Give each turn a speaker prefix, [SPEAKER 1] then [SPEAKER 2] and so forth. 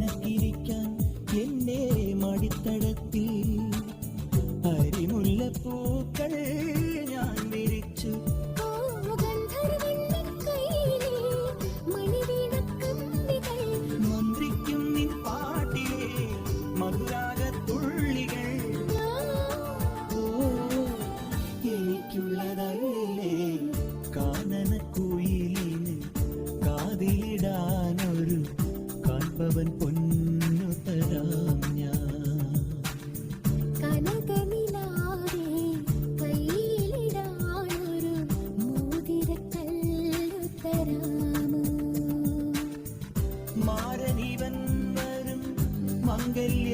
[SPEAKER 1] ിരിക്കാൻ എന്നെ മടിത്തടത്തിൽ അരിമുല്ലപ്പൂക്കൾ ഞാൻ വിരിച്ചു. മന്ത്രിക്കും നിൻ പാട്ടിലെ മധുരാഗത്തുള്ളികൾ എനിക്കുള്ളതല്ലേ കാനനക്കുയിലിന് കാതിലിടാനൊരു കാൺപവൻ പൊന്നു തരാം ഞാൻ.
[SPEAKER 2] കനകനിലാവേ കയ്യിലിടാനൊരു മോതിരക്കല്ലു തരാമോ?
[SPEAKER 1] മാരനിവൻ വരും മംഗല്യ